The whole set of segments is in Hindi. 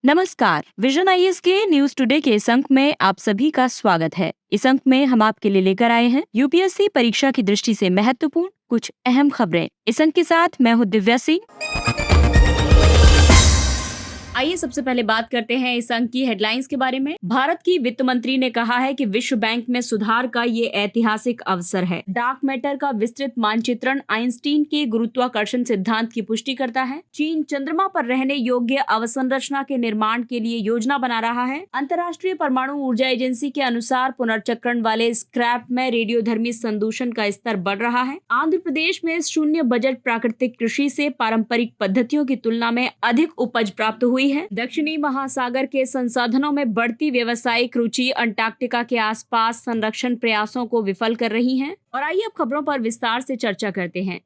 नमस्कार। विजन आईएएस के न्यूज टुडे के इस अंक में आप सभी का स्वागत है। इस अंक में हम आपके लिए लेकर आए हैं यूपीएससी परीक्षा की दृष्टि से महत्वपूर्ण कुछ अहम खबरें। इस अंक के साथ मैं हूँ दिव्या सिंह। आइए सबसे पहले बात करते हैं इस अंक की हेडलाइंस के बारे में। भारत की वित्त मंत्री ने कहा है कि विश्व बैंक में सुधार का ये ऐतिहासिक अवसर है। डार्क मैटर का विस्तृत मानचित्रण आइंस्टीन के गुरुत्वाकर्षण सिद्धांत की पुष्टि करता है। चीन चंद्रमा पर रहने योग्य अवसंरचना के निर्माण के लिए योजना बना रहा है। अंतर्राष्ट्रीय परमाणु ऊर्जा एजेंसी के अनुसार पुनर्चक्रण वाले स्क्रैप में रेडियोधर्मी संदूषण का स्तर बढ़ रहा है। आंध्र प्रदेश में शून्य बजट प्राकृतिक कृषि से पारंपरिक पद्धतियों की तुलना में अधिक उपज प्राप्त हुई है। दक्षिणी महासागर के संसाधनों में बढ़ती व्यावसायिक रुचि अंटार्कटिका के आसपास संरक्षण प्रयासों को विफल कर रही है। और आइए अब खबरों पर विस्तार से चर्चा करते हैं।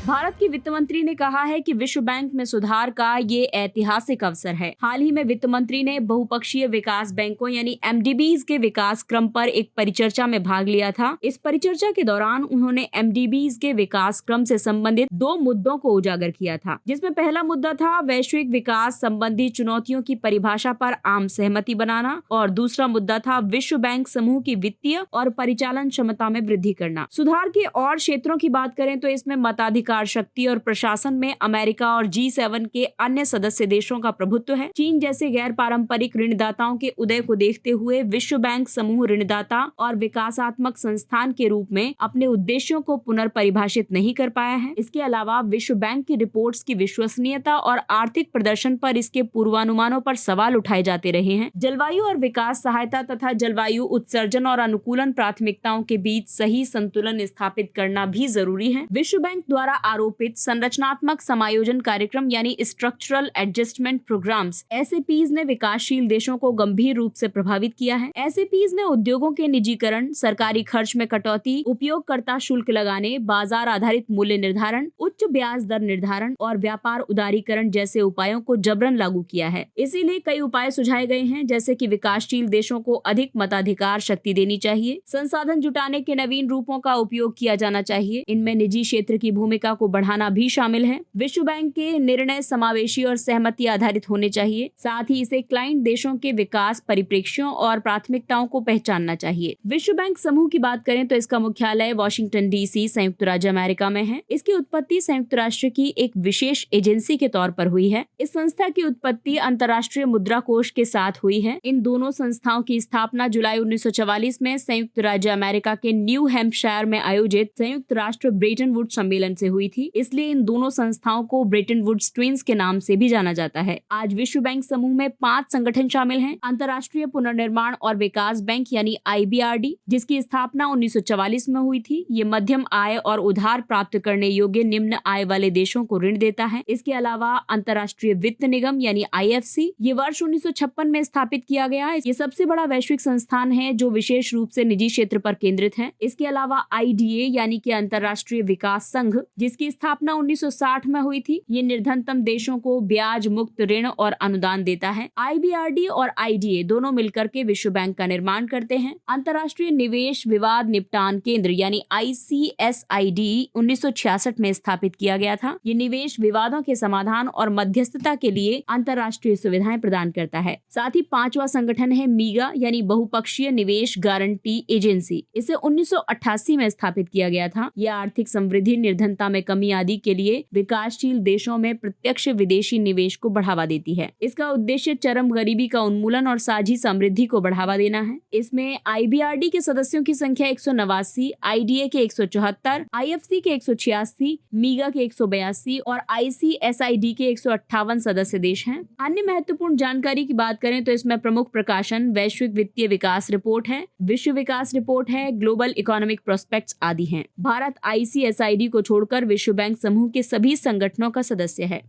भारत की वित्त मंत्री ने कहा है कि विश्व बैंक में सुधार का ये ऐतिहासिक अवसर है। हाल ही में वित्त मंत्री ने बहुपक्षीय विकास बैंकों यानी एमडीबीज के विकास क्रम पर एक परिचर्चा में भाग लिया था। इस परिचर्चा के दौरान उन्होंने एमडीबीज के विकास क्रम से संबंधित 2 मुद्दों को उजागर किया था, जिसमें पहला मुद्दा था वैश्विक विकास संबंधी चुनौतियों की परिभाषा पर आम सहमति बनाना और दूसरा मुद्दा था विश्व बैंक समूह की वित्तीय और परिचालन क्षमता में वृद्धि करना। सुधार के और क्षेत्रों की बात करें तो इसमें मताधिकार शक्ति और प्रशासन में अमेरिका और G7 के अन्य सदस्य देशों का प्रभुत्व है। चीन जैसे गैर पारंपरिक ऋणदाताओं के उदय को देखते हुए विश्व बैंक समूह ऋणदाता और विकासात्मक संस्थान के रूप में अपने उद्देश्यों को पुनर्परिभाषित नहीं कर पाया है। इसके अलावा विश्व बैंक की रिपोर्ट्स की विश्वसनीयता और आर्थिक प्रदर्शन पर इसके पूर्वानुमानों पर सवाल उठाए जाते रहे हैं। जलवायु और विकास सहायता तथा जलवायु उत्सर्जन और अनुकूलन प्राथमिकताओं के बीच सही संतुलन स्थापित करना भी जरूरी है। विश्व बैंक द्वारा आरोपित संरचनात्मक समायोजन कार्यक्रम यानी स्ट्रक्चरल एडजस्टमेंट प्रोग्राम्स एसएपीज ने विकासशील देशों को गंभीर रूप से प्रभावित किया है। एसएपीज ने उद्योगों के निजीकरण, सरकारी खर्च में कटौती, उपयोगकर्ता शुल्क लगाने, बाजार आधारित मूल्य निर्धारण, उच्च ब्याज दर निर्धारण और व्यापार उदारीकरण जैसे उपायों को जबरन लागू किया है। इसीलिए कई उपाय सुझाए गए हैं, जैसे कि विकासशील देशों को अधिक मताधिकार शक्ति देनी चाहिए, संसाधन जुटाने के नवीन रूपों का उपयोग किया जाना चाहिए, इनमें निजी क्षेत्र की भूमिका को बढ़ाना भी शामिल है। विश्व बैंक के निर्णय समावेशी और सहमति आधारित होने चाहिए। साथ ही इसे क्लाइंट देशों के विकास परिप्रेक्ष्यों और प्राथमिकताओं को पहचानना चाहिए। विश्व बैंक समूह की बात करें तो इसका मुख्यालय वॉशिंगटन डीसी संयुक्त राज्य अमेरिका में है। इसकी उत्पत्ति संयुक्त राष्ट्र की एक विशेष एजेंसी के तौर पर हुई है। इस संस्था की उत्पत्ति अंतर्राष्ट्रीय मुद्रा कोष के साथ हुई है। इन दोनों संस्थाओं की स्थापना जुलाई 1944 में संयुक्त राज्य अमेरिका के न्यू हैम्पशायर में आयोजित संयुक्त राष्ट्र ब्रेटन वुड्स सम्मेलन से हुई थी। इसलिए इन दोनों संस्थाओं को ब्रेटन वुड्स ट्विंस के नाम से भी जाना जाता है। आज विश्व बैंक समूह में 5 संगठन शामिल हैं। अंतर्राष्ट्रीय पुनर्निर्माण और विकास बैंक यानी आईबीआरडी, जिसकी स्थापना 1944 में हुई थी। ये मध्यम आय और उधार प्राप्त करने योग्य निम्न आय वाले देशों को ऋण देता है। इसके अलावा अंतर्राष्ट्रीय वित्त निगम यानी आईएफसी, ये वर्ष 1956 में स्थापित किया गया। ये सबसे बड़ा वैश्विक संस्थान है जो विशेष रूप से निजी क्षेत्र पर केंद्रित है। इसके अलावा आईडीए यानी कि अंतर्राष्ट्रीय विकास संघ, जिसकी स्थापना 1960 में हुई थी, ये निर्धनतम देशों को ब्याज मुक्त ऋण और अनुदान देता है। आईबीआरडी और आईडीए दोनों मिलकर के विश्व बैंक का निर्माण करते हैं। अंतर्राष्ट्रीय निवेश विवाद निपटान केंद्र यानी आईसीएसआईडी 1966 में स्थापित किया गया था। ये निवेश विवादों के समाधान और मध्यस्थता के लिए अंतर्राष्ट्रीय सुविधाएं प्रदान करता है। साथ ही 5वां संगठन है मीगा यानी बहुपक्षीय निवेश गारंटी एजेंसी। इसे 1988 में स्थापित किया गया था। यह आर्थिक समृद्धि, निर्धनता में कमी आदि के लिए विकासशील देशों में प्रत्यक्ष विदेशी निवेश को बढ़ावा देती है। इसका उद्देश्य चरम गरीबी का उन्मूलन और साझी समृद्धि को बढ़ावा देना है। इसमें आईबीआरडी के सदस्यों की संख्या 189, आईडीए के 174, आईएफसी के 186, मीगा के 182 और आईसीएसआईडी के 158 सदस्य देश हैं। अन्य महत्वपूर्ण जानकारी की बात करें तो इसमें प्रमुख प्रकाशन वैश्विक वित्तीय विकास रिपोर्ट है, विश्व विकास रिपोर्ट है, ग्लोबल इकोनॉमिक प्रोस्पेक्ट्स आदि हैं। भारत आईसीएसआईडी को छोड़कर विश्व बैंक समूह के सभी संगठनों का सदस्य है।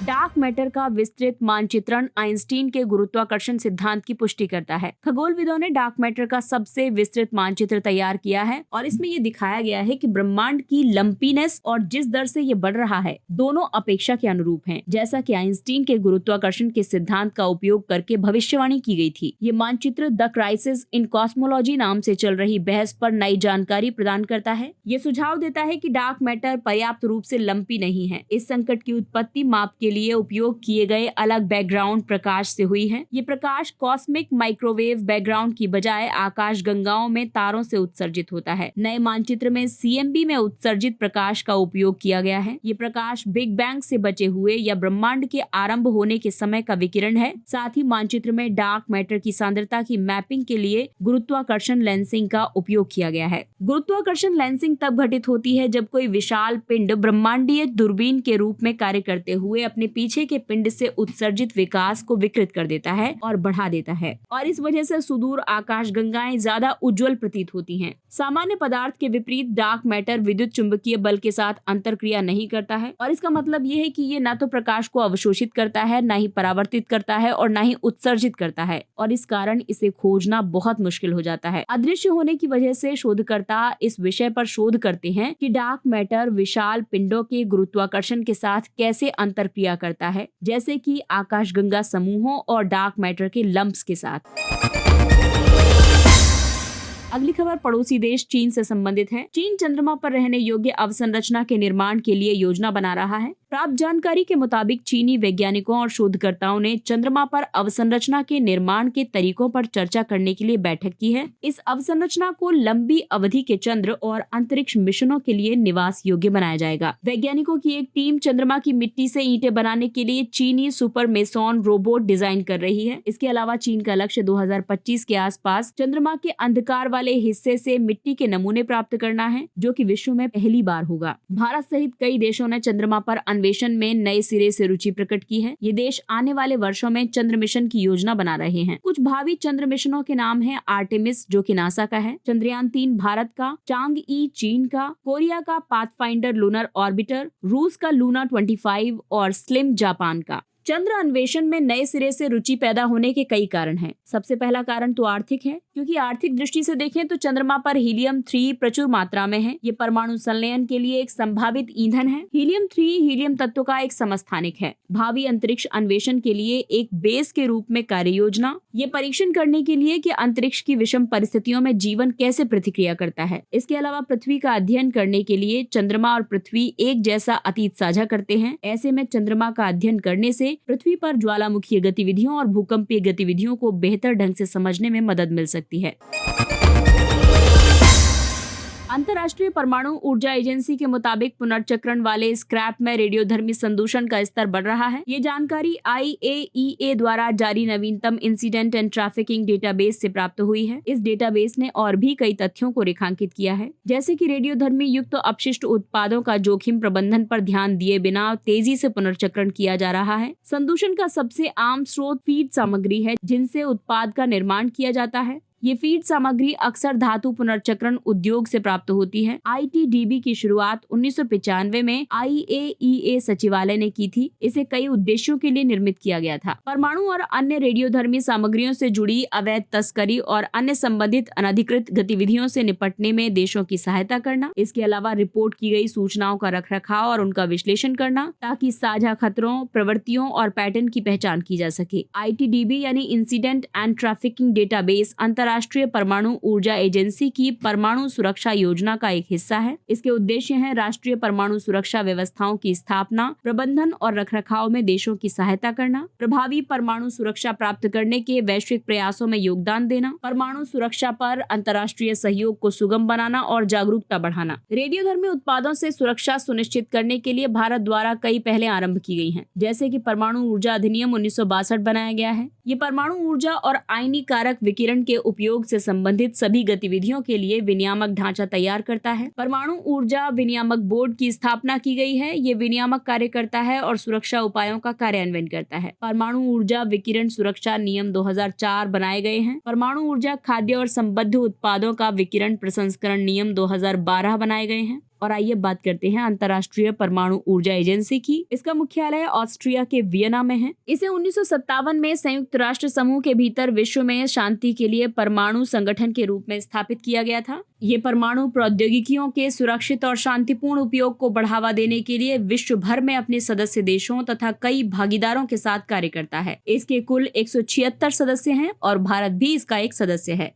डार्क मैटर का विस्तृत मानचित्रण आइंस्टीन के गुरुत्वाकर्षण सिद्धांत की पुष्टि करता है। खगोलविदों ने डार्क मैटर का सबसे विस्तृत मानचित्र तैयार किया है और इसमें ये दिखाया गया है कि ब्रह्मांड की लंपीनेस और जिस दर से ये बढ़ रहा है दोनों अपेक्षा के अनुरूप हैं, जैसा कि आइंस्टीन के गुरुत्वाकर्षण के सिद्धांत का उपयोग करके भविष्यवाणी की गई थी। ये मानचित्र द क्राइसिस इन कॉस्मोलॉजी नाम से चल रही बहस पर नई जानकारी प्रदान करता है। ये सुझाव देता है कि डार्क मैटर पर्याप्त रूप से लंपी नहीं है। इस संकट की उत्पत्ति माप के लिए उपयोग किए गए अलग बैकग्राउंड प्रकाश से हुई है। ये प्रकाश कॉस्मिक माइक्रोवेव बैकग्राउंड की बजाय आकाश गंगाओं में तारों से उत्सर्जित होता है। नए मानचित्र में CMB में उत्सर्जित प्रकाश का उपयोग किया गया है। ये प्रकाश बिग बैंग से बचे हुए या ब्रह्मांड के आरंभ होने के समय का विकिरण है। साथ ही मानचित्र में डार्क मैटर की सांद्रता की मैपिंग के लिए गुरुत्वाकर्षण लेंसिंग का उपयोग किया गया है। गुरुत्वाकर्षण लेंसिंग तब घटित होती है जब कोई विशाल पिंड ब्रह्मांडीय दूरबीन के रूप में कार्य करते हुए अपने पीछे के पिंड से उत्सर्जित विकास को विकृत कर देता है और बढ़ा देता है, और इस वजह से सुदूर आकाशगंगाएं ज्यादा उज्जवल प्रतीत होती हैं। सामान्य पदार्थ के विपरीत डार्क मैटर विद्युत चुंबकीय बल के साथ अंतरक्रिया नहीं करता है, और इसका मतलब ये है कि ये न तो प्रकाश को अवशोषित करता है, न ही परावर्तित करता है और न ही उत्सर्जित करता है, और इस कारण इसे खोजना बहुत मुश्किल हो जाता है। अदृश्य होने की वजह से शोधकर्ता इस विषय पर शोध करते हैं कि डार्क मैटर विशाल पिंडों के गुरुत्वाकर्षण के साथ कैसे अंतरक्रिया करता है, जैसे कि आकाशगंगा समूहों और डार्क मैटर के लंप्स के साथ। अगली खबर पड़ोसी देश चीन से संबंधित है। चीन चंद्रमा पर रहने योग्य अवसंरचना के निर्माण के लिए योजना बना रहा है। प्राप्त जानकारी के मुताबिक चीनी वैज्ञानिकों और शोधकर्ताओं ने चंद्रमा पर अवसंरचना के निर्माण के तरीकों पर चर्चा करने के लिए बैठक की है। इस अवसंरचना को लंबी अवधि के चंद्र और अंतरिक्ष मिशनों के लिए निवास योग्य बनाया जाएगा। वैज्ञानिकों की एक टीम चंद्रमा की मिट्टी से ईंटें बनाने के लिए चीनी सुपर मेसॉन रोबोट डिजाइन कर रही है। इसके अलावा चीन का लक्ष्य 2025 के आसपास चंद्रमा के अंधकार वाले हिस्से से मिट्टी के नमूने प्राप्त करना है, जो कि विश्व में पहली बार होगा। भारत सहित कई देशों ने चंद्रमा पर अन्वेषण में नए सिरे से रुचि प्रकट की है। ये देश आने वाले वर्षों में चंद्र मिशन की योजना बना रहे हैं। कुछ भावी चंद्र मिशनों के नाम है आर्टेमिस, जो कि नासा का है, चंद्रयान 3 भारत का, चांग-ई चीन का, कोरिया का पाथफाइंडर लूनर ऑर्बिटर, रूस का लूना 25 और स्लिम जापान का। चंद्र अन्वेषण में नए सिरे से रुचि पैदा होने के कई कारण हैं। सबसे पहला कारण तो आर्थिक है, क्योंकि आर्थिक दृष्टि से देखें तो चंद्रमा पर हीलियम 3 प्रचुर मात्रा में है। ये परमाणु संलयन के लिए एक संभावित ईंधन है। हीलियम 3 हीलियम तत्व का एक समस्थानिक है। भावी अंतरिक्ष अन्वेषण के लिए एक बेस के रूप में कार्य योजना, ये परीक्षण करने के लिए कि अंतरिक्ष की विषम परिस्थितियों में जीवन कैसे प्रतिक्रिया करता है। इसके अलावा पृथ्वी का अध्ययन करने के लिए चंद्रमा और पृथ्वी एक जैसा अतीत साझा करते हैं। ऐसे में चंद्रमा का अध्ययन करने से पृथ्वी पर ज्वालामुखीय गतिविधियों और भूकंपीय गतिविधियों को बेहतर ढंग से समझने में मदद मिल सकती है। अंतर्राष्ट्रीय परमाणु ऊर्जा एजेंसी के मुताबिक पुनर्चक्रण वाले स्क्रैप में रेडियोधर्मी संदूषण का स्तर बढ़ रहा है। ये जानकारी IAEA द्वारा जारी नवीनतम इंसिडेंट एंड ट्रैफिकिंग डेटाबेस से प्राप्त हुई है। इस डेटाबेस ने और भी कई तथ्यों को रेखांकित किया है, जैसे कि रेडियोधर्मी युक्त अपशिष्ट उत्पादों का जोखिम प्रबंधन पर ध्यान दिए बिना तेजी से पुनर्चक्रण किया जा रहा है। संदूषण का सबसे आम स्रोत फीड सामग्री है, जिनसे उत्पाद का निर्माण किया जाता है। ये फीड सामग्री अक्सर धातु पुनर्चक्रण उद्योग से प्राप्त होती है। ITDB की शुरुआत 1995 में IAEA सचिवालय ने की थी। इसे कई उद्देश्यों के लिए निर्मित किया गया था। परमाणु और अन्य रेडियोधर्मी सामग्रियों से जुड़ी अवैध तस्करी और अन्य संबंधित अनधिकृत गतिविधियों से निपटने में देशों की सहायता करना। इसके अलावा रिपोर्ट की गई सूचनाओं का रखरखाव और उनका विश्लेषण करना, ताकि साझा खतरों, प्रवृत्तियों और पैटर्न की पहचान की जा सके। ITDB यानी इंसिडेंट एंड ट्रैफिकिंग डेटाबेस राष्ट्रीय परमाणु ऊर्जा एजेंसी की परमाणु सुरक्षा योजना का एक हिस्सा है। इसके उद्देश्य हैं राष्ट्रीय परमाणु सुरक्षा व्यवस्थाओं की स्थापना, प्रबंधन और रखरखाव में देशों की सहायता करना, प्रभावी परमाणु सुरक्षा प्राप्त करने के वैश्विक प्रयासों में योगदान देना, परमाणु सुरक्षा पर अंतर्राष्ट्रीय सहयोग को सुगम बनाना और जागरूकता बढ़ाना। रेडियोधर्मी उत्पादों से सुरक्षा सुनिश्चित करने के लिए भारत द्वारा कई पहलें आरंभ की गई हैं, जैसे कि परमाणु ऊर्जा अधिनियम 1962 बनाया गया है। ये परमाणु ऊर्जा और आयनी कारक विकिरण के उपयोग से संबंधित सभी गतिविधियों के लिए विनियामक ढांचा तैयार करता है। परमाणु ऊर्जा विनियामक बोर्ड की स्थापना की गई है। ये विनियामक कार्य करता है और सुरक्षा उपायों का कार्यान्वयन करता है। परमाणु ऊर्जा विकिरण सुरक्षा नियम 2004 बनाए गए हैं। परमाणु ऊर्जा खाद्य और संबद्ध उत्पादों का विकिरण प्रसंस्करण नियम 2012 बनाए गए हैं। और आइए बात करते हैं अंतर्राष्ट्रीय परमाणु ऊर्जा एजेंसी की। इसका मुख्यालय ऑस्ट्रिया के वियना में है। इसे 1957 में संयुक्त राष्ट्र समूह के भीतर विश्व में शांति के लिए परमाणु संगठन के रूप में स्थापित किया गया था। ये परमाणु प्रौद्योगिकियों के सुरक्षित और शांतिपूर्ण उपयोग को बढ़ावा देने के लिए विश्व भर में अपने सदस्य देशों तथा कई भागीदारों के साथ कार्य करता है। इसके कुल 176 सदस्य हैं और भारत भी इसका एक सदस्य है।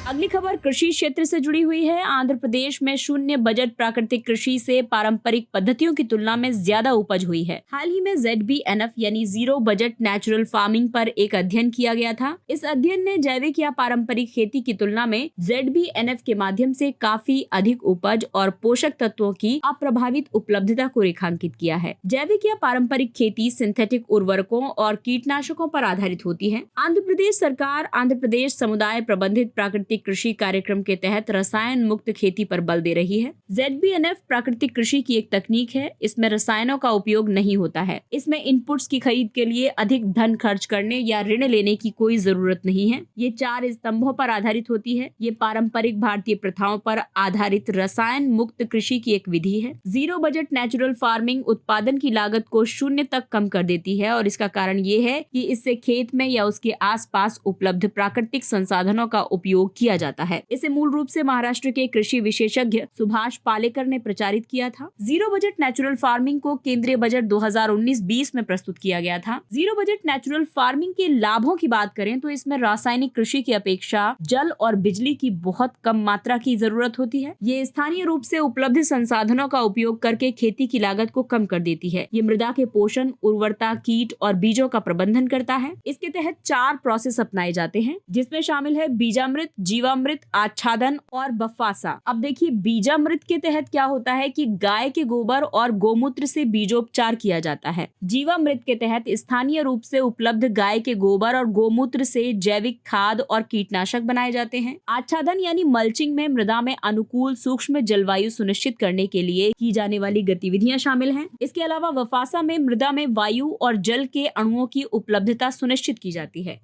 अगली खबर कृषि क्षेत्र से जुड़ी हुई है। आंध्र प्रदेश में शून्य बजट प्राकृतिक कृषि से पारंपरिक पद्धतियों की तुलना में ज्यादा उपज हुई है। हाल ही में ZBNF यानी जीरो बजट नेचुरल फार्मिंग पर एक अध्ययन किया गया था। इस अध्ययन ने जैविक या पारंपरिक खेती की तुलना में ZBNF के माध्यम से काफी अधिक उपज और पोषक तत्वों की अप्रभावित उपलब्धता को रेखांकित किया है। जैविक या पारंपरिक खेती सिंथेटिक उर्वरकों और कीटनाशकों पर आधारित होती है। आंध्र प्रदेश सरकार आंध्र प्रदेश समुदाय प्रबंधित प्राकृतिक कृषि कार्यक्रम के तहत रसायन मुक्त खेती पर बल दे रही है। ZBNF प्राकृतिक कृषि की एक तकनीक है। इसमें रसायनों का उपयोग नहीं होता है। इसमें इनपुट्स की खरीद के लिए अधिक धन खर्च करने या ऋण लेने की कोई जरूरत नहीं है। ये 4 स्तंभों पर आधारित होती है। ये पारंपरिक भारतीय प्रथाओं पर आधारित रसायन मुक्त कृषि की एक विधि है। जीरो बजट नेचुरल फार्मिंग उत्पादन की लागत को 0 तक कम कर देती है और इसका कारण ये है कि इससे खेत में या उसके आसपास उपलब्ध प्राकृतिक संसाधनों का उपयोग किया जाता है। इसे मूल रूप से महाराष्ट्र के कृषि विशेषज्ञ सुभाष पालेकर ने प्रचारित किया था। जीरो बजट नेचुरल फार्मिंग को केंद्रीय बजट 2019-20 में प्रस्तुत किया गया था। जीरो बजट नेचुरल फार्मिंग के लाभों की बात करें तो इसमें रासायनिक कृषि की अपेक्षा जल और बिजली की बहुत कम मात्रा की जरूरत होती है। ये स्थानीय रूप से उपलब्ध संसाधनों का उपयोग करके खेती की लागत को कम कर देती है। ये मृदा के पोषण, उर्वरता, कीट और बीजों का प्रबंधन करता है। इसके तहत 4 प्रोसेस अपनाए जाते हैं जिसमें शामिल है बीजामृत, जीवामृत, आच्छादन और बफासा। अब देखिए बीजामृत के तहत क्या होता है कि गाय के गोबर और गोमूत्र से बीजोपचार किया जाता है। जीवामृत के तहत स्थानीय रूप से उपलब्ध गाय के गोबर और गोमूत्र से जैविक खाद और कीटनाशक बनाए जाते हैं। आच्छादन यानी मल्चिंग में मृदा में अनुकूल सूक्ष्म जलवायु सुनिश्चित करने के लिए की जाने वाली गतिविधियां शामिल हैं। इसके अलावा वफासा में मृदा में वायु और जल के अणुओं की उपलब्धता सुनिश्चित की जाती है।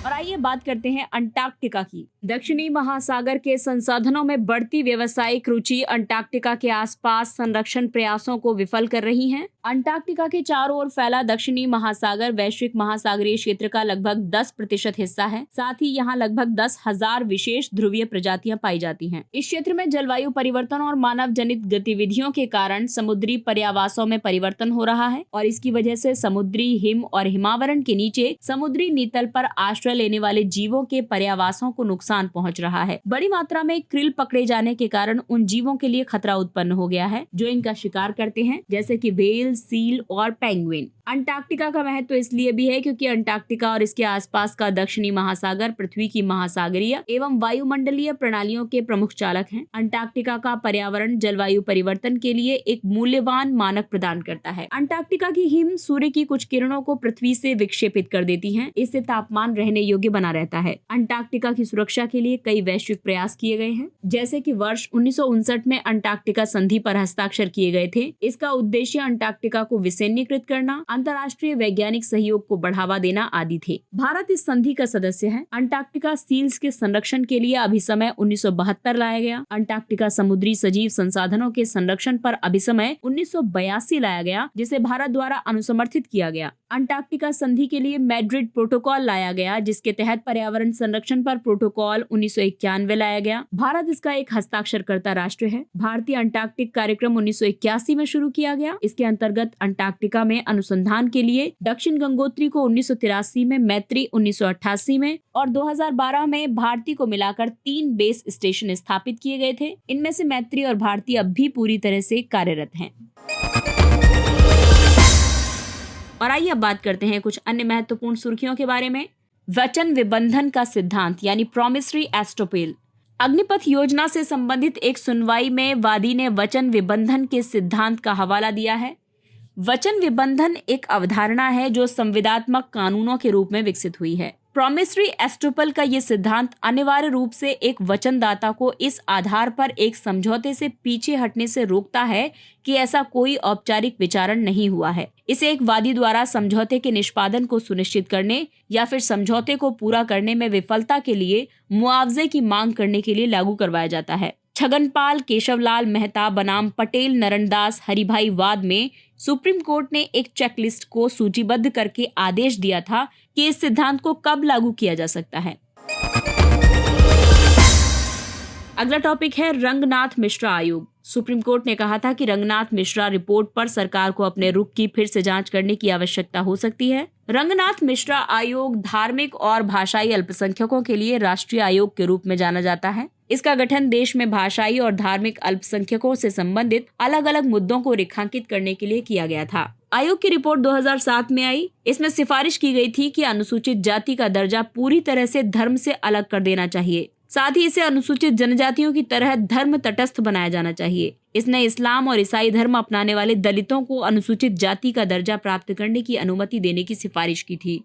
और आइए बात करते हैं अंटार्कटिका की। दक्षिणी महासागर के संसाधनों में बढ़ती व्यावसायिक रुचि अंटार्कटिका के आसपास संरक्षण प्रयासों को विफल कर रही है। अंटार्कटिका के चारों ओर फैला दक्षिणी महासागर वैश्विक महासागरीय क्षेत्र का लगभग 10% हिस्सा है। साथ ही यहाँ लगभग 10,000 विशेष ध्रुवीय प्रजातियां पाई जाती हैं। इस क्षेत्र में जलवायु परिवर्तन और मानव जनित गतिविधियों के कारण समुद्री पर्यावासों में परिवर्तन हो रहा है और इसकी वजह से समुद्री हिम और हिमावरण के नीचे समुद्री नीतल पर आश्रय लेने वाले जीवों के पर्यावासों को नुकसान पहुंच रहा है। बड़ी मात्रा में क्रिल पकड़े जाने के कारण उन जीवों के लिए खतरा उत्पन्न हो गया है जो इनका शिकार करते हैं, जैसे कि व्हेल, सील और पेंगुइन। अंटार्कटिका का महत्व इसलिए भी है क्योंकि अंटार्कटिका और इसके आसपास का दक्षिणी महासागर पृथ्वी की महासागरीय एवं वायुमंडलीय प्रणालियों के प्रमुख चालक हैं। अंटार्कटिका का पर्यावरण जलवायु परिवर्तन के लिए एक मूल्यवान मानक प्रदान करता है। अंटार्कटिका की हिम सूर्य की कुछ किरणों को पृथ्वी से विक्षेपित कर देती हैं। इससे तापमान रहने योग्य बना रहता है। अंटार्कटिका की सुरक्षा के लिए कई वैश्विक प्रयास किए गए हैं, जैसे कि वर्ष 1959 में अंटार्कटिका संधि पर हस्ताक्षर किए गए थे। इसका उद्देश्य अंटार्कटिका को विसैन्यीकृत करना, अंतर्राष्ट्रीय वैज्ञानिक सहयोग को बढ़ावा देना आदि थे। भारत इस संधि का सदस्य है। अंटार्कटिका सील्स के संरक्षण के लिए अभिसमय 1972 लाया गया। अंटार्कटिका समुद्री सजीव संसाधनों के संरक्षण पर अभिसमय 1982 लाया गया, जिसे भारत द्वारा अनुसमर्थित किया गया। अंटार्कटिका संधि के लिए मैड्रिड प्रोटोकॉल लाया गया, जिसके तहत पर्यावरण संरक्षण पर प्रोटोकॉल 1991 लाया गया। भारत इसका एक हस्ताक्षरकर्ता राष्ट्र है। भारतीय अंटार्कटिक कार्यक्रम 1981 में शुरू किया गया। इसके अंतर्गत अंटार्कटिका में अनुसंधान के लिए दक्षिण गंगोत्री को 1983 में, मैत्री 1988 में और 2012 में भारती को मिलाकर 3 बेस स्टेशन स्थापित किए गए थे। इनमें से मैत्री और भारती अब भी पूरी तरह से कार्यरत हैं। और आइए अब बात करते हैं कुछ अन्य महत्वपूर्ण सुर्खियों के बारे में। वचन विबंधन का सिद्धांत यानी प्रॉमिसरी एस्टोपेल। अग्निपथ योजना से संबंधित एक सुनवाई में वादी ने वचन विबंधन के सिद्धांत का हवाला दिया है। वचन विबंधन एक अवधारणा है जो संविदात्मक कानूनों के रूप में विकसित हुई है। प्रॉमिसरी एस्टोपल का ये सिद्धांत अनिवार्य रूप से एक वचनदाता को इस आधार पर एक समझौते से पीछे हटने से रोकता है कि ऐसा कोई औपचारिक विचारण नहीं हुआ है। इसे एक वादी द्वारा समझौते के निष्पादन को सुनिश्चित करने या फिर समझौते को पूरा करने में विफलता के लिए मुआवजे की मांग करने के लिए लागू करवाया जाता है। छगनपाल केशवलाल मेहता बनाम पटेल नरनदास हरिभाई वाद में सुप्रीम कोर्ट ने एक चेकलिस्ट को सूचीबद्ध करके आदेश दिया था कि इस सिद्धांत को कब लागू किया जा सकता है। अगला टॉपिक है रंगनाथ मिश्रा आयोग। सुप्रीम कोर्ट ने कहा था कि रंगनाथ मिश्रा रिपोर्ट पर सरकार को अपने रुख की फिर से जांच करने की आवश्यकता हो सकती है। रंगनाथ मिश्रा आयोग धार्मिक और भाषाई अल्पसंख्यकों के लिए राष्ट्रीय आयोग के रूप में जाना जाता है। इसका गठन देश में भाषाई और धार्मिक अल्पसंख्यकों से संबंधित अलग अलग मुद्दों को रेखांकित करने के लिए किया गया था। आयोग की रिपोर्ट 2007 में आई। इसमें सिफारिश की गई थी कि अनुसूचित जाति का दर्जा पूरी तरह से धर्म से अलग कर देना चाहिए। साथ ही इसे अनुसूचित जनजातियों की तरह धर्म तटस्थ बनाया जाना चाहिए। इसने इस्लाम और ईसाई धर्म अपनाने वाले दलितों को अनुसूचित जाति का दर्जा प्राप्त करने की अनुमति देने की सिफारिश की थी।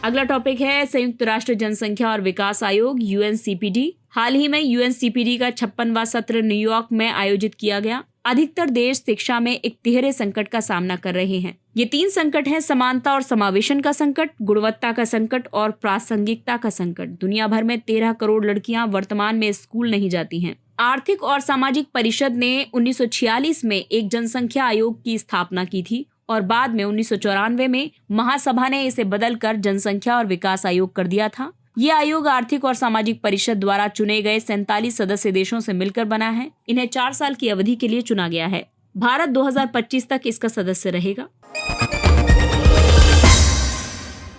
अगला टॉपिक है संयुक्त राष्ट्र जनसंख्या और विकास आयोग UNCPD। हाल ही में UNCPD का 56वां सत्र न्यूयॉर्क में आयोजित किया गया। अधिकतर देश शिक्षा में एक तिहरे संकट का सामना कर रहे हैं। ये 3 संकट हैं: समानता और समावेशन का संकट, गुणवत्ता का संकट और प्रासंगिकता का संकट। दुनिया भर में 13 करोड़ लड़कियां वर्तमान में स्कूल नहीं जाती हैं। आर्थिक और सामाजिक परिषद ने 1946 में एक जनसंख्या आयोग की स्थापना की थी और बाद में 1994 में महासभा ने इसे बदलकर जनसंख्या और विकास आयोग कर दिया था। ये आयोग आर्थिक और सामाजिक परिषद द्वारा चुने गए 47 सदस्य देशों से मिलकर बना है। इन्हें 4 साल की अवधि के लिए चुना गया है। भारत 2025 तक इसका सदस्य रहेगा।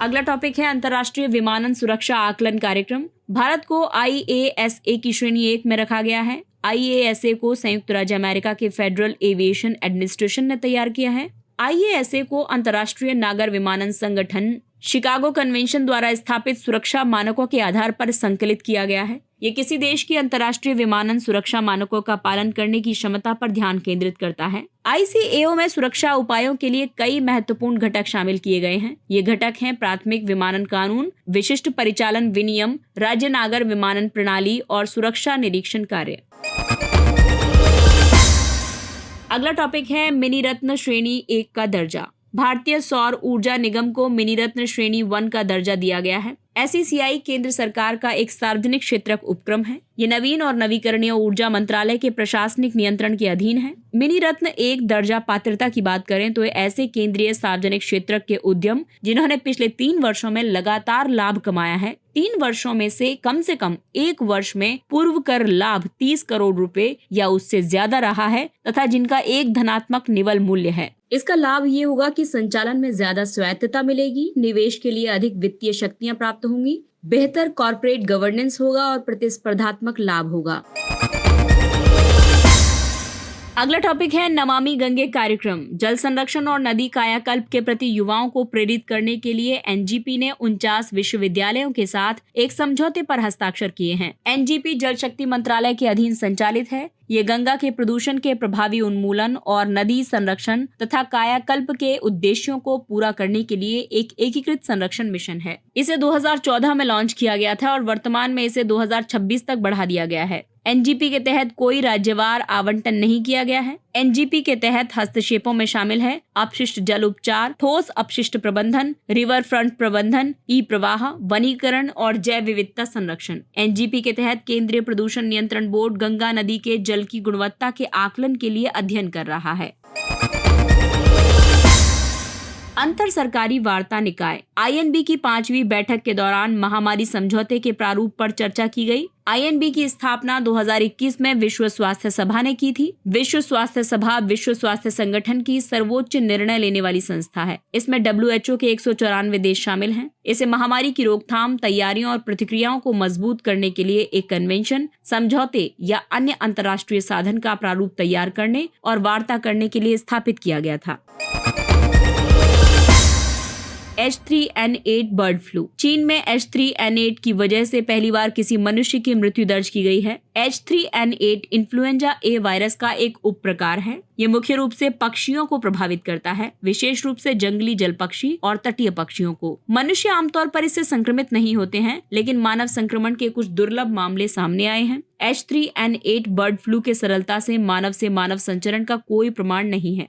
अगला टॉपिक है अंतर्राष्ट्रीय विमानन सुरक्षा आकलन कार्यक्रम। भारत को IASA की श्रेणी 1 में रखा गया है। IASA को संयुक्त राज्य अमेरिका के फेडरल एविएशन एडमिनिस्ट्रेशन ने तैयार किया है। IASA को अंतर्राष्ट्रीय नागर विमानन संगठन शिकागो कन्वेंशन द्वारा स्थापित सुरक्षा मानकों के आधार पर संकलित किया गया है। ये किसी देश की अंतर्राष्ट्रीय विमानन सुरक्षा मानकों का पालन करने की क्षमता पर ध्यान केंद्रित करता है। ICAO में सुरक्षा उपायों के लिए कई महत्वपूर्ण घटक शामिल किए गए हैं। ये घटक हैं प्राथमिक विमानन कानून, विशिष्ट परिचालन विनियम, राज्य नागर विमानन प्रणाली और सुरक्षा निरीक्षण कार्य। अगला टॉपिक है मिनी रत्न श्रेणी 1 का दर्जा। भारतीय सौर ऊर्जा निगम को मिनी रत्न श्रेणी 1 का दर्जा दिया गया है। SECI केंद्र सरकार का एक सार्वजनिक क्षेत्रक उपक्रम है। ये नवीन और नवीकरणीय ऊर्जा मंत्रालय के प्रशासनिक नियंत्रण के अधीन है। मिनी रत्न 1 दर्जा पात्रता की बात करें तो ऐसे केंद्रीय सार्वजनिक क्षेत्रक के उद्यम जिन्होंने पिछले 3 वर्षों में लगातार लाभ कमाया है। 3 वर्षों में से कम 1 वर्ष में पूर्व कर लाभ 30 करोड़ रुपए या उससे ज्यादा रहा है तथा जिनका एक धनात्मक निवल मूल्य है। इसका लाभ ये होगा कि संचालन में ज्यादा स्वायत्तता मिलेगी, निवेश के लिए अधिक वित्तीय शक्तियां प्राप्त होंगी, बेहतर कॉर्पोरेट गवर्नेंस होगा और प्रतिस्पर्धात्मक लाभ होगा। अगला टॉपिक है नमामि गंगे कार्यक्रम। जल संरक्षण और नदी कायाकल्प के प्रति युवाओं को प्रेरित करने के लिए NGP ने 49 विश्वविद्यालयों के साथ एक समझौते पर हस्ताक्षर किए हैं। NGP जल शक्ति मंत्रालय के अधीन संचालित है। ये गंगा के प्रदूषण के प्रभावी उन्मूलन और नदी संरक्षण तथा कायाकल्प के उद्देश्यों को पूरा करने के लिए एक एकीकृत संरक्षण मिशन है। इसे 2014 में लॉन्च किया गया था और वर्तमान में इसे 2026 तक बढ़ा दिया गया है। NGP के तहत कोई राज्यवार आवंटन नहीं किया गया है। NGP के तहत हस्तक्षेपों में शामिल है अपशिष्ट जल उपचार, ठोस अपशिष्ट प्रबंधन, रिवर फ्रंट प्रबंधन, ई प्रवाह, वनीकरण और जैव विविधता संरक्षण। NGP के तहत केंद्रीय प्रदूषण नियंत्रण बोर्ड गंगा नदी के जल की गुणवत्ता के आकलन के लिए अध्ययन कर रहा है। अंतर सरकारी वार्ता निकाय INB की 5वीं बैठक के दौरान महामारी समझौते के प्रारूप पर चर्चा की गई। INB की स्थापना 2021 में विश्व स्वास्थ्य सभा ने की थी। विश्व स्वास्थ्य सभा विश्व स्वास्थ्य संगठन की सर्वोच्च निर्णय लेने वाली संस्था है। इसमें WHO के 194 देश शामिल हैं। इसे महामारी की रोकथाम, तैयारियों और प्रतिक्रियाओं को मजबूत करने के लिए एक कन्वेंशन, समझौते या अन्य अंतर्राष्ट्रीय साधन का प्रारूप तैयार करने और वार्ता करने के लिए स्थापित किया गया था। H3N8 bird flu. चीन में H3N8 की वजह से पहली बार किसी मनुष्य की मृत्यु दर्ज की गई है। H3N8 इन्फ्लुएंजा ए वायरस का एक उप प्रकार है। ये मुख्य रूप से पक्षियों को प्रभावित करता है, विशेष रूप से जंगली जल पक्षी और तटीय पक्षियों को। मनुष्य आमतौर पर इससे संक्रमित नहीं होते हैं, लेकिन मानव संक्रमण के कुछ दुर्लभ मामले सामने आए हैं। H3N8 बर्ड फ्लू के सरलता से मानव संचरण का कोई प्रमाण नहीं है।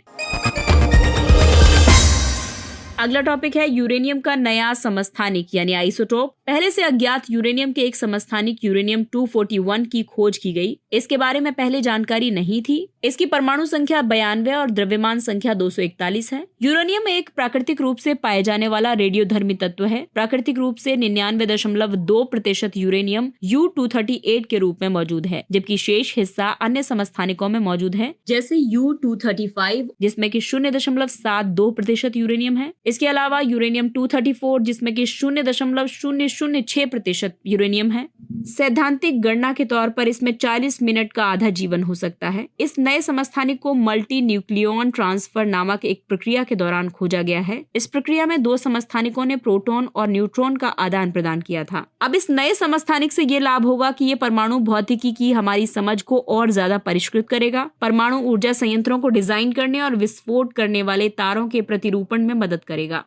अगला टॉपिक है यूरेनियम का नया समस्थानिक यानी आइसोटोप। पहले से अज्ञात यूरेनियम के एक समस्थानिक यूरेनियम 241 की खोज की गई। इसके बारे में पहले जानकारी नहीं थी। इसकी परमाणु संख्या 92 और द्रव्यमान संख्या 241 है। यूरेनियम एक प्राकृतिक रूप से पाए जाने वाला रेडियोधर्मी तत्व है। प्राकृतिक रूप से 99.2% यूरेनियम U-238 के रूप में मौजूद है, जबकि शेष हिस्सा अन्य समस्थानिकों में मौजूद है, जैसे U-235 जिसमें कि 0.72% यूरेनियम है। इसके अलावा यूरेनियम 234 जिसमें कि 0.006% यूरेनियम है। सैद्धांतिक गणना के तौर पर इसमें 40 मिनट का आधा जीवन हो सकता है। इस नए समस्थानिक को मल्टी न्यूक्लियॉन ट्रांसफर नामक एक प्रक्रिया के दौरान खोजा गया है। इस प्रक्रिया में 2 समस्थानिकों ने प्रोटॉन और न्यूट्रॉन का आदान प्रदान किया था। अब इस नए समस्थानिक से ये लाभ होगा कि ये परमाणु भौतिकी की हमारी समझ को और ज्यादा परिष्कृत करेगा, परमाणु ऊर्जा संयंत्रों को डिजाइन करने और विस्फोट करने वाले तारों के प्रतिरूपण में मदद करेगा।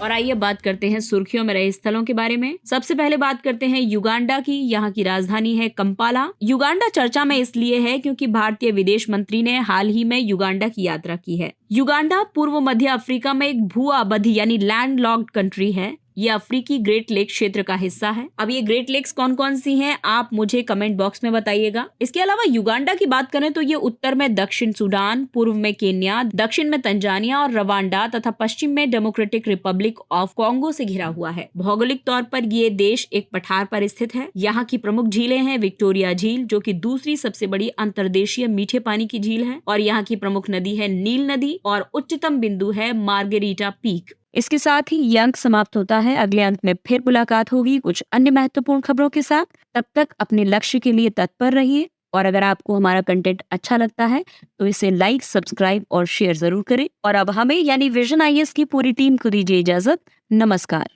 और आइए बात करते हैं सुर्खियों में रहे स्थलों के बारे में। सबसे पहले बात करते हैं युगांडा की। यहाँ की राजधानी है कंपाला। युगांडा चर्चा में इसलिए है क्योंकि भारतीय विदेश मंत्री ने हाल ही में युगांडा की यात्रा की है। युगांडा पूर्व मध्य अफ्रीका में एक भू आबद्ध यानी लैंड लॉक्ड कंट्री है। ये अफ्रीकी ग्रेट लेक क्षेत्र का हिस्सा है। अब ये ग्रेट लेक्स कौन कौन सी हैं, आप मुझे कमेंट बॉक्स में बताइएगा। इसके अलावा युगांडा की बात करें तो ये उत्तर में दक्षिण सूडान, पूर्व में केन्या, दक्षिण में तंजानिया और रवांडा तथा पश्चिम में डेमोक्रेटिक रिपब्लिक ऑफ कॉन्गो से घिरा हुआ है। भौगोलिक तौर पर ये देश एक पठार पर स्थित है। यहाँ की प्रमुख झीलें हैं विक्टोरिया झील, जो कि दूसरी सबसे बड़ी अंतर्देशीय मीठे पानी की झील है, और यहाँ की प्रमुख नदी है नील नदी, और उच्चतम बिंदु है मार्गेरिटा पीक। इसके साथ ही ये अंक समाप्त होता है। अगले अंक में फिर मुलाकात होगी कुछ अन्य महत्वपूर्ण खबरों के साथ। तब तक अपने लक्ष्य के लिए तत्पर रहिए, और अगर आपको हमारा कंटेंट अच्छा लगता है तो इसे लाइक, सब्सक्राइब और शेयर जरूर करें। और अब हमें यानी विजन IAS की पूरी टीम को दीजिए इजाजत। नमस्कार।